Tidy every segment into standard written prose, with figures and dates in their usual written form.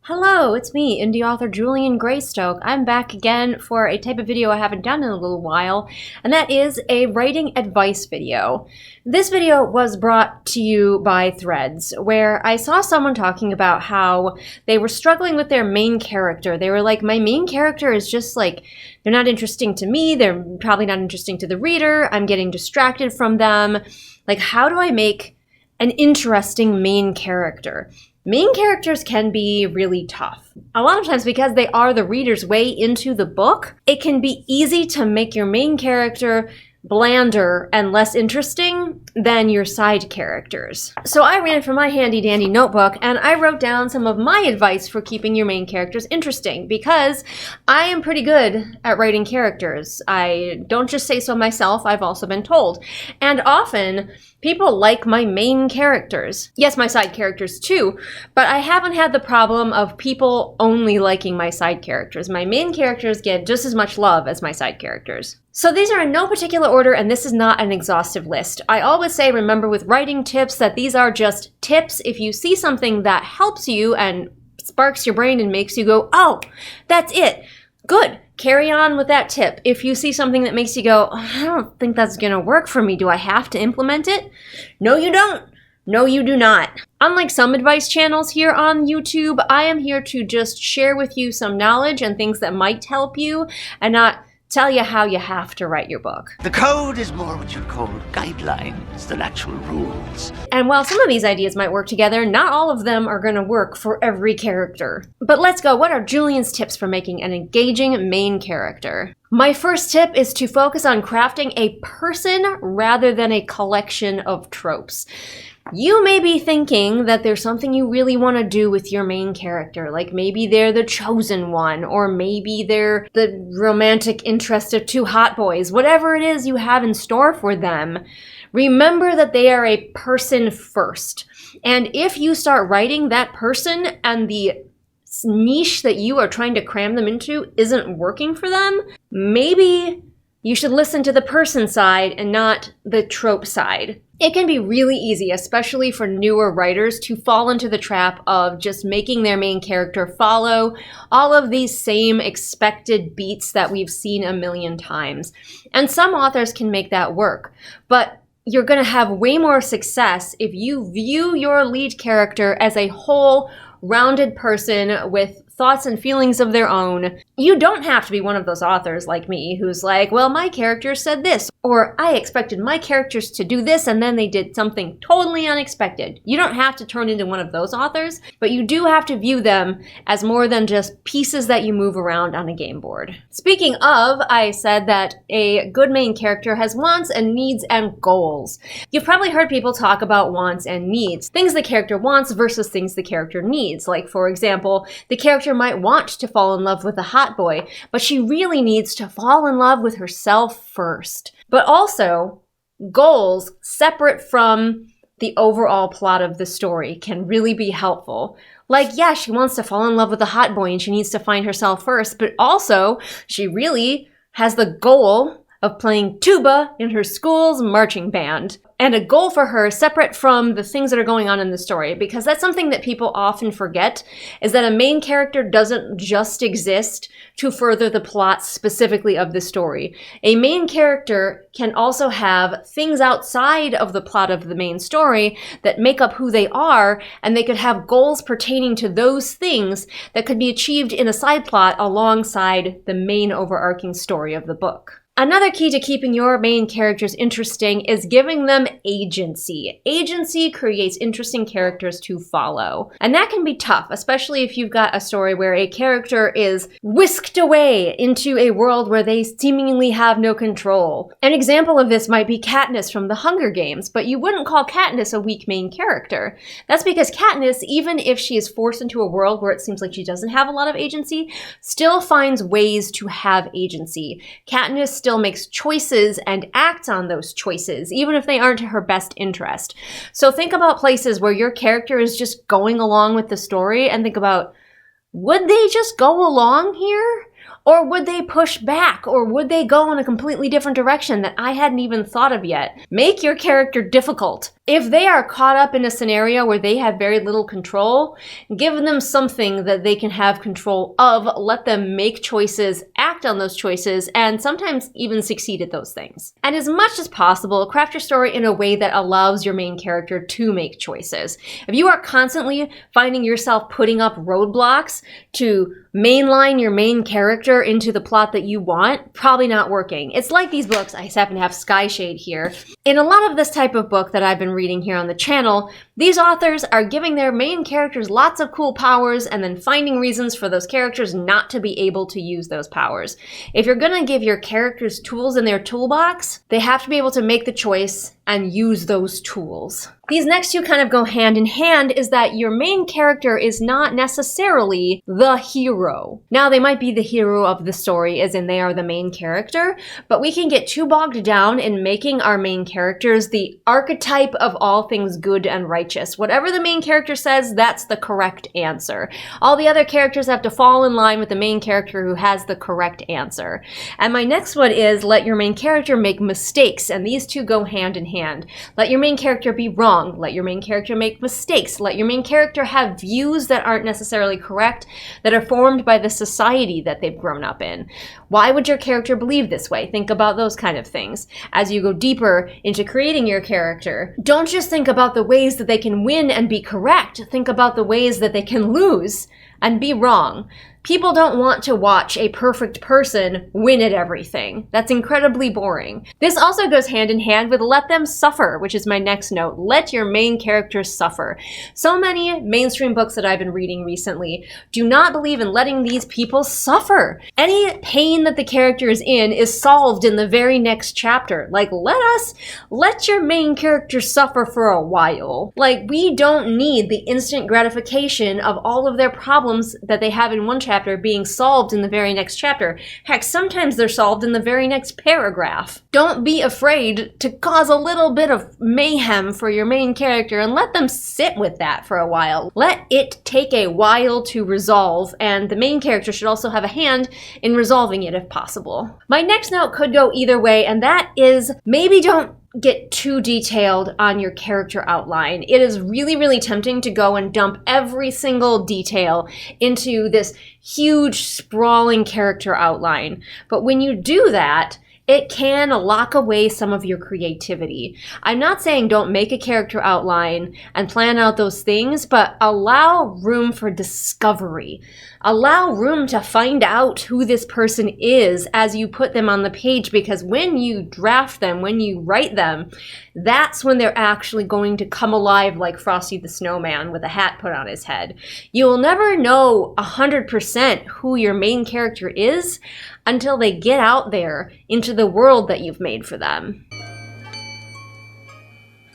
Hello, it's me, indie author Julian Greystoke. I'm back again for a type of video I haven't done in a little while, and that is a writing advice video. This video was brought to you by Threads, where I saw someone talking about how they were struggling with their main character. They were like, my main character is just like, they're not interesting to me, they're probably not interesting to the reader, I'm getting distracted from them. Like, how do I make an interesting main character? Main characters can be really tough. A lot of times because they are the reader's way into the book, it can be easy to make your main character blander and less interesting than your side characters. So I ran for my handy dandy notebook and I wrote down some of my advice for keeping your main characters interesting, because I am pretty good at writing characters. I don't just say so myself, I've also been told. And often people like my main characters. Yes, my side characters too, but I haven't had the problem of people only liking my side characters. My main characters get just as much love as my side characters. So these are in no particular order, and this is not an exhaustive list. I always say, remember with writing tips, that these are just tips. If you see something that helps you and sparks your brain and makes you go, oh, that's it, good. Carry on with that tip. If you see something that makes you go, I don't think that's gonna work for me, do I have to implement it? No, you don't. No, you do not. Unlike some advice channels here on YouTube, I am here to just share with you some knowledge and things that might help you, and not tell you how you have to write your book. The code is more what you'd call guidelines than actual rules. And while some of these ideas might work together, not all of them are going to work for every character. But let's go. What are Julian's tips for making an engaging main character? My first tip is to focus on crafting a person rather than a collection of tropes. You may be thinking that there's something you really want to do with your main character, like maybe they're the chosen one, or maybe they're the romantic interest of two hot boys. Whatever it is you have in store for them, remember that they are a person first. And if you start writing that person and the niche that you are trying to cram them into isn't working for them, maybe you should listen to the person side and not the trope side. It can be really easy, especially for newer writers, to fall into the trap of just making their main character follow all of these same expected beats that we've seen a million times. And some authors can make that work, but you're going to have way more success if you view your lead character as a whole, rounded person with thoughts and feelings of their own. You don't have to be one of those authors like me who's like, well, my character said this, or I expected my characters to do this and then they did something totally unexpected. You don't have to turn into one of those authors, but you do have to view them as more than just pieces that you move around on a game board. Speaking of, I said that a good main character has wants and needs and goals. You've probably heard people talk about wants and needs, things the character wants versus things the character needs. Like, for example, the character might want to fall in love with a hot boy, but she really needs to fall in love with herself first. But also, goals separate from the overall plot of the story can really be helpful. Like, yeah, she wants to fall in love with a hot boy and she needs to find herself first, but also she really has the goal of playing tuba in her school's marching band. And a goal for her separate from the things that are going on in the story, because that's something that people often forget, is that a main character doesn't just exist to further the plot specifically of the story. A main character can also have things outside of the plot of the main story that make up who they are, and they could have goals pertaining to those things that could be achieved in a side plot alongside the main overarching story of the book. Another key to keeping your main characters interesting is giving them agency. Agency creates interesting characters to follow. And that can be tough, especially if you've got a story where a character is whisked away into a world where they seemingly have no control. An example of this might be Katniss from the Hunger Games, but you wouldn't call Katniss a weak main character. That's because Katniss, even if she is forced into a world where it seems like she doesn't have a lot of agency, still finds ways to have agency. Katniss still makes choices and acts on those choices, even if they aren't to her best interest. So think about places where your character is just going along with the story and think about, would they just go along here? Or would they push back? Or would they go in a completely different direction that I hadn't even thought of yet? Make your character difficult. If they are caught up in a scenario where they have very little control, give them something that they can have control of. Let them make choices, act on those choices, and sometimes even succeed at those things. And as much as possible, craft your story in a way that allows your main character to make choices. If you are constantly finding yourself putting up roadblocks to mainline your main character into the plot that you want, probably not working. It's like these books. I just happen to have Skyshade here. In a lot of this type of book that I've been reading here on the channel, these authors are giving their main characters lots of cool powers and then finding reasons for those characters not to be able to use those powers. If you're gonna give your characters tools in their toolbox, they have to be able to make the choice and use those tools. These next two kind of go hand in hand, is that your main character is not necessarily the hero. Now, they might be the hero of the story, as in they are the main character, but we can get too bogged down in making our main characters the archetype of all things good and righteous. Whatever the main character says, that's the correct answer. All the other characters have to fall in line with the main character who has the correct answer. And my next one is let your main character make mistakes, and these two go hand in hand. Let your main character be wrong. Let your main character make mistakes. Let your main character have views that aren't necessarily correct, that are formed by the society that they've grown up in. Why would your character believe this way? Think about those kind of things. As you go deeper into creating your character, don't just think about the ways that they can win and be correct. Think about the ways that they can lose and be wrong. People don't want to watch a perfect person win at everything. That's incredibly boring. This also goes hand in hand with let them suffer, which is my next note. Let your main characters suffer. So many mainstream books that I've been reading recently do not believe in letting these people suffer. Any pain that the character is in is solved in the very next chapter. Like, let your main character suffer for a while. Like, we don't need the instant gratification of all of their problems that they have in one chapter being solved in the very next chapter. Heck, sometimes they're solved in the very next paragraph. Don't be afraid to cause a little bit of mayhem for your main character and let them sit with that for a while. Let it take a while to resolve, and the main character should also have a hand in resolving it if possible. My next note could go either way, and that is maybe don't get too detailed on your character outline. It is really, really tempting to go and dump every single detail into this huge, sprawling character outline. But when you do that, it can lock away some of your creativity. I'm not saying don't make a character outline and plan out those things, but allow room for discovery. Allow room to find out who this person is as you put them on the page, because when you draft them, when you write them, that's when they're actually going to come alive like Frosty the Snowman with a hat put on his head. You will never know 100% who your main character is until they get out there into the world that you've made for them.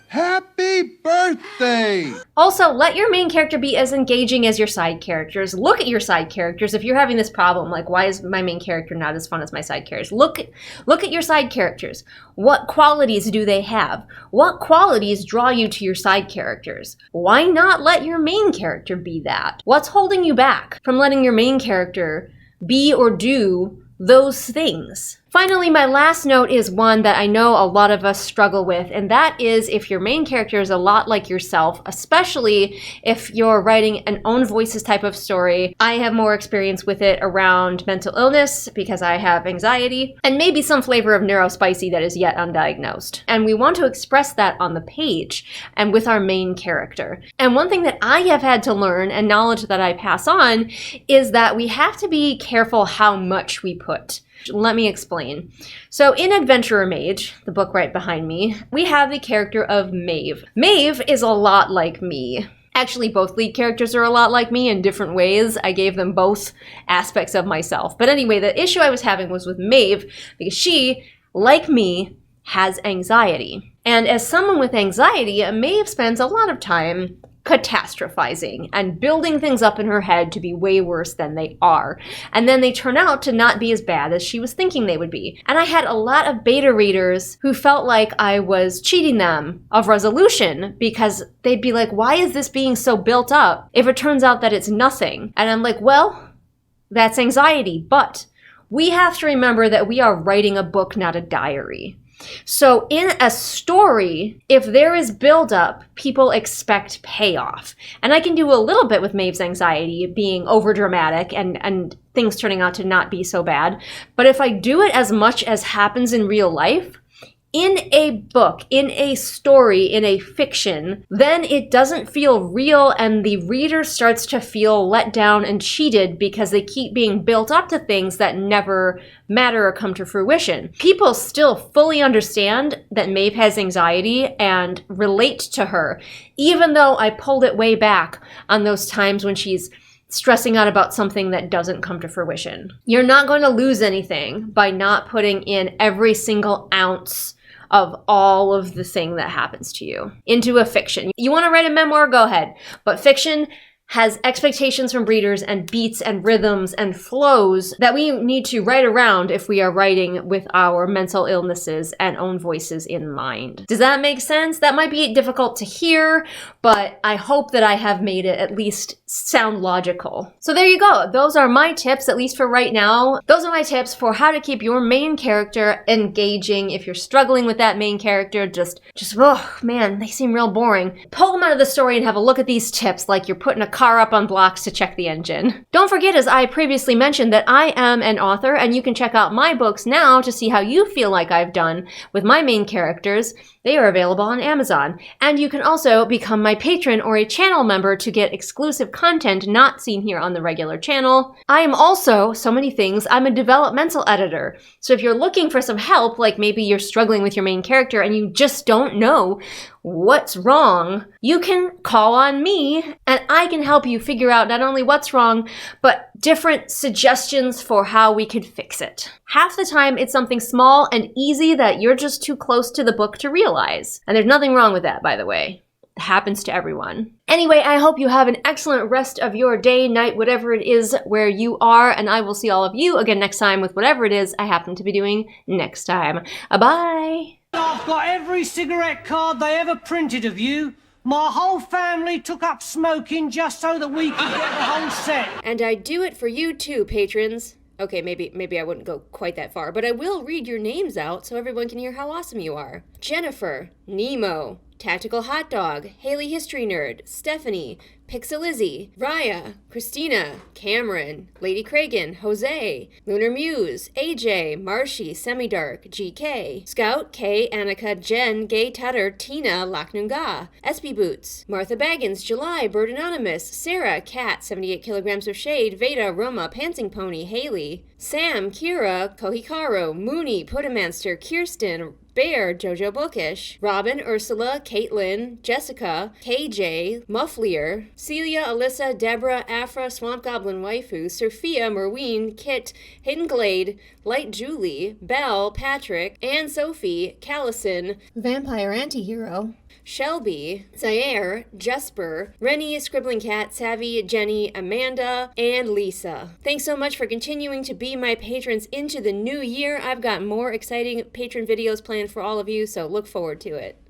Happy birthday! Also, let your main character be as engaging as your side characters. Look at your side characters. If you're having this problem, like, why is my main character not as fun as my side characters? Look at your side characters. What qualities do they have? What qualities draw you to your side characters? Why not let your main character be that? What's holding you back from letting your main character be or do those things? Finally, my last note is one that I know a lot of us struggle with, and that is if your main character is a lot like yourself, especially if you're writing an own voices type of story. I have more experience with it around mental illness because I have anxiety, and maybe some flavor of neurospicy that is yet undiagnosed. And we want to express that on the page and with our main character. And one thing that I have had to learn, and knowledge that I pass on, is that we have to be careful how much we put. Let me explain. So in Adventurer Mage, the book right behind me, we have the character of Maeve. Maeve is a lot like me. Actually, both lead characters are a lot like me in different ways. I gave them both aspects of myself. But anyway, the issue I was having was with Maeve because she, like me, has anxiety. And as someone with anxiety, Maeve spends a lot of time catastrophizing and building things up in her head to be way worse than they are. And then they turn out to not be as bad as she was thinking they would be. And I had a lot of beta readers who felt like I was cheating them of resolution because they'd be like, why is this being so built up if it turns out that it's nothing? And I'm like, well, that's anxiety, but We have to remember that we are writing a book, not a diary. So in a story, if there is buildup, people expect payoff. And I can do a little bit with Maeve's anxiety being overdramatic and things turning out to not be so bad. But if I do it as much as happens in real life, in a book, in a story, in a fiction, then it doesn't feel real and the reader starts to feel let down and cheated because they keep being built up to things that never matter or come to fruition. People still fully understand that Maeve has anxiety and relate to her, even though I pulled it way back on those times when she's stressing out about something that doesn't come to fruition. You're not going to lose anything by not putting in every single ounce of all of the thing that happens to you into a fiction. You want to write a memoir? Go ahead. But fiction has expectations from readers and beats and rhythms and flows that we need to write around if we are writing with our mental illnesses and own voices in mind. Does that make sense? That might be difficult to hear, but I hope that I have made it at least sound logical. So there you go. Those are my tips, at least for right now. Those are my tips for how to keep your main character engaging. If you're struggling with that main character, just oh man, they seem real boring. Pull them out of the story and have a look at these tips like you're putting a car up on blocks to check the engine. Don't forget, as I previously mentioned, that I am an author and you can check out my books now to see how you feel like I've done with my main characters. They are available on Amazon. And you can also become my patron or a channel member to get exclusive content not seen here on the regular channel. I am also so many things. I'm a developmental editor. So if you're looking for some help, like maybe you're struggling with your main character and you just don't know what's wrong, you can call on me and I can help you figure out not only what's wrong, but different suggestions for how we could fix it. Half the time it's something small and easy that you're just too close to the book to realize. And there's nothing wrong with that, by the way. It happens to everyone. Anyway, I hope you have an excellent rest of your day, night, whatever it is where you are, and I will see all of you again next time with whatever it is I happen to be doing next time. Bye! I've got every cigarette card they ever printed of you. My whole family took up smoking just so that we could get the whole set. And I do it for you too, patrons. Okay, maybe I wouldn't go quite that far, but I will read your names out so everyone can hear how awesome you are. Jennifer, Nemo, Tactical Hot Dog, Haley History Nerd, Stephanie, Pixelizzy, Raya, Christina, Cameron, Lady Kragan, Jose, Lunar Muse, AJ, Marshy, Semidark, GK, Scout, K, Annika, Jen, Gay Tutter, Tina, Laknunga, SB Boots, Martha Baggins, July, Bird Anonymous, Sarah, Cat, 78 kilograms of shade, Veda, Roma, Pantsing Pony, Haley, Sam, Kira, Kohikaru, Mooney, Puttamanster, Kirsten, Bear, Jojo Bookish, Robin, Ursula, Caitlin, Jessica, KJ, Mufflier, Celia, Alyssa, Deborah, Afra, Swamp Goblin Waifu, Sophia, Merween, Kit, Hidden Glade, Light Julie, Belle, Patrick, Anne Sophie, Callison, Vampire Antihero, Shelby, Zaire, Jesper, Rennie, Scribbling Cat, Savvy, Jenny, Amanda, and Lisa. Thanks so much for continuing to be my patrons into the new year. I've got more exciting patron videos planned for all of you, so look forward to it.